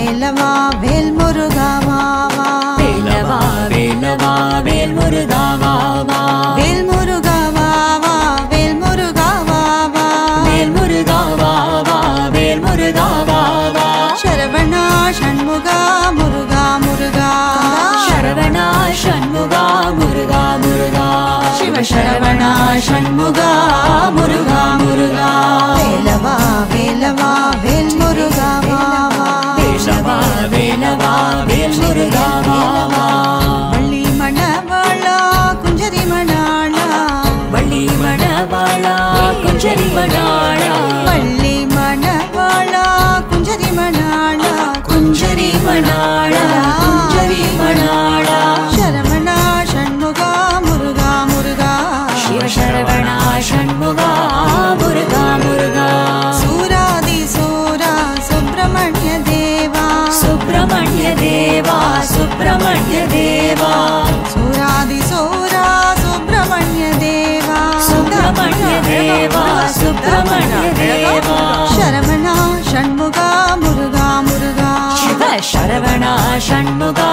வேலவா வேல் முருகா வா வா. வேலவா வேலவா வேல் முருகா வா வா. வேல் முருகா வா வா வேல் முருகா வா வா. வேல் முருகா வா வா வேல் முருகா வா வா. சரவணா சண்முகா முருகா முருகா. சரவணா சண்முகா முருகா முருகா. சிவ சரவணா சண்முகா முருகா முருகா. வேலவா வேலவா வேல் முருகா வா வா. வேலவா வேலவா வேல் முருகா வா வா. வள்ளி மணவாளா குஞ்சரி மணாளா. வள்ளி மணவாளா குஞ்சரி மணாளா. வள்ளி மணவாளா குஞ்சரி மணாளா. குஞ்சரி மணாளா குஞ்சரி மணாளா. சரவணா சண்முகா முருகா முருகா. சிவ சரவணா சண்முகா முருகா முருகா. சூராதி சூரா சுப்பிரமணிய தேவா. சுப்பிரமணிய தேவா சுப்பிரமணிய தேவா. சூராதி சூரா சுப்பிரமணிய தேவா. சுப்பிரமணிய தேவா சுப்பிரமணிய தேவா. சரவணா சண்முகா முருகா முருகா. சிவ சரவணா சண்முகா